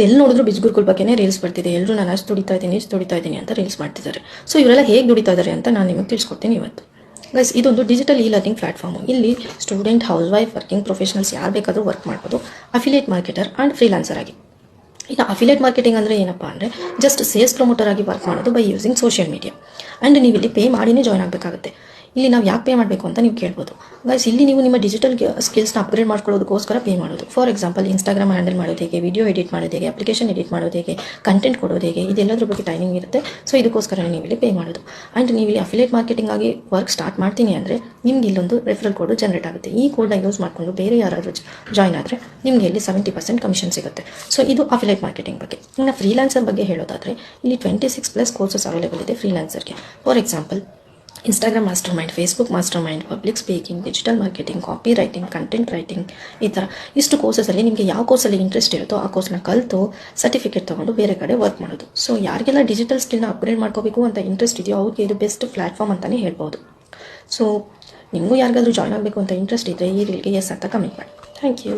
ಎಲ್ಲಿ ನೋಡಿದ್ರು ಬಿಸ್ಗುರುಗಳ ಬಗ್ಗೆನೇ ರೀಲ್ಸ್ ಬರ್ತಿದೆ. ಎಲ್ಲರೂ ನಾನು ಅಷ್ಟು ದುಡಿತಾ ಇದ್ದೀನಿ ಅಂತ ರೀಲ್ಸ್ ಮಾಡ್ತಿದ್ದಾರೆ. ಸೊ ಇವರೆಲ್ಲ ಹೇಗೆ ದುಡಿತಾ ಇದ್ದಾರೆ ಅಂತ ನಾನು ನಿಮಗೆ ತಿಳಿಸ್ಕೊಡ್ತೀನಿ ಇವತ್ತು. ಗೈಸ್, ಇದೊಂದು ಡಿಜಿಟಲ್ ಲರ್ನಿಂಗ್ ಪ್ಲಾಟ್ಫಾರ್ಮು. ಇಲ್ಲಿ student, house wife, working professionals ಯಾರು ಬೇಕಾದರೂ ವರ್ಕ್ ಮಾಡ್ಬೋದು, ಅಫಿಲಿಯೇಟ್ ಮಾರ್ಕೆಟರ್ ಆ್ಯಂಡ್ ಫ್ರೀಲಾನ್ಸರ್ ಆಗಿ. ಈಗ ಅಫಿಲಿಯೇಟ್ ಮಾರ್ಕೆಟಿಂಗ್ ಅಂದರೆ ಏನಪ್ಪ ಅಂದರೆ ಜಸ್ಟ್ ಸೇಲ್ಸ್ ಪ್ರಮೋಟರ್ ಆಗಿ ವರ್ಕ್ ಮಾಡೋದು by using social media. And ನೀವು ಇಲ್ಲಿ ಪೇ ಮಾಡಿನೇ ಜಾಯ್ನ್ ಆಗಬೇಕಾಗುತ್ತೆ. ಇಲ್ಲಿ ನಾವು ಯಾಕೆ ಪೇ ಮಾಡಬೇಕು ಅಂತ ನೀವು ಕೇಳ್ಬೋದು. ಗೈಸ್, ಇಲ್ಲಿ ನೀವು ನಿಮ್ಮ ಡಿಜಿಟಲ್ ಸ್ಕಿಲ್ಸ್ನ ಅಪ್ಗ್ರೇಡ್ ಮಾಡ್ಕೊಳ್ಳೋದಕ್ಕೋಸ್ಕರ ಪೇ ಮಾಡೋದು. ಫಾರ್ ಎಕ್ಸಾಂಪಲ್, ಇನ್ಸ್ಟಾಗ್ರಾಮ್ ಹ್ಯಾಂಡಲ್ ಮಾಡೋದು ಹೇಗೆ, ವಿಡಿಯೋ ಎಡಿಟ್ ಮಾಡೋದು ಹೇಗೆ, ಅಪ್ಲಿಕೇಶನ್ ಎಡಿಟ್ ಮಾಡೋದು ಹೇಗೆ, ಕಂಟೆಂಟ್ ಕೊಡೋದು ಹೇಗೆ, ಇದೆಲ್ಲದ್ರ ಬಗ್ಗೆ ಟ್ರೈನಿಂಗ್ ಇರುತ್ತೆ. ಸೊ ಇದಕ್ಕೋಸ್ಕರ ನೀವು ಇಲ್ಲಿ ಪೇ ಮಾಡೋದು. ಆ್ಯಂಡ್ ನೀವು ಇಲ್ಲಿ ಅಫಿಲಿಯೇಟ್ ಮಾರ್ಕೆಟಿಂಗ್ ಆಗಿ ವರ್ಕ್ ಸ್ಟಾರ್ಟ್ ಮಾಡ್ತೀನಿ ಅಂದರೆ ನಿಮ್ಗೆ ಇಲ್ಲೊಂದು ರೆಫರಲ್ ಕೋಡ್ ಜನರೇಟ್ ಆಗುತ್ತೆ. ಈ ಕೋಡ್ನ ಯೂಸ್ ಮಾಡಿಕೊಂಡು ಬೇರೆ ಯಾರಾದರೂ ಜಾಯ್ನ್ ಆದರೆ ನಿಮಗೆ ಇಲ್ಲಿ 70% ಕಮಿಷನ್ ಸಿಗುತ್ತೆ. ಸೊ ಇದು ಅಫಿಲಿಯೇಟ್ ಮಾರ್ಕೆಟಿಂಗ್ ಬಗ್ಗೆ. ಇನ್ನು ಫ್ರೀಲಾನ್ಸರ್ ಬಗ್ಗೆ ಹೇಳೋದಾದರೆ ಇಲ್ಲಿ 26+ ಕೋರ್ಸಸ್ ಅವೈಲೇಬಲ್ ಇದೆ ಫ್ರೀಲಾನ್ಸರ್ಗೆ. For example, Instagram mastermind, Facebook mastermind, public speaking, digital marketing, copywriting, content writing, ಈ ಥರ ಇಷ್ಟು ಕೋರ್ಸಸಲ್ಲಿ ನಿಮಗೆ ಯಾವ ಕೋರ್ಸಲ್ಲಿ ಇಂಟ್ರೆಸ್ಟ್ ಇರುತ್ತೋ ಆ ಕೋರ್ಸ್ನ ಕಲಿತು ಸರ್ಟಿಫಿಕೇಟ್ ತೊಗೊಂಡು ಬೇರೆ ಕಡೆ ವರ್ಕ್ ಮಾಡೋದು. ಸೊ ಯಾರಿಗೆಲ್ಲ ಡಿಜಿಟಲ್ ಸ್ಕಿಲ್ನ ಅಪ್ಗ್ರೇಡ್ ಮಾಡ್ಕೋಬೇಕು ಅಂತ ಇಂಟ್ರೆಸ್ಟ್ ಇದೆಯೋ ಅವ್ರಿಗೆ ಇದು ಬೆಸ್ಟ್ ಪ್ಲಾಟ್ಫಾರ್ಮ್ ಅಂತಲೇ ಹೇಳ್ಬೋದು. ಸೊ ನಿಮಗೂ ಯಾರಿಗಾದ್ರೂ ಜಾಯ್ನ್ ಆಗಬೇಕು ಅಂತ ಇಂಟ್ರೆಸ್ಟ್ ಇದ್ದರೆ ಈ ರೀಲ್ಗೆ ಎಸ್ ಅಂತ ಕಮೆಂಟ್ ಮಾಡಿ. Thank you.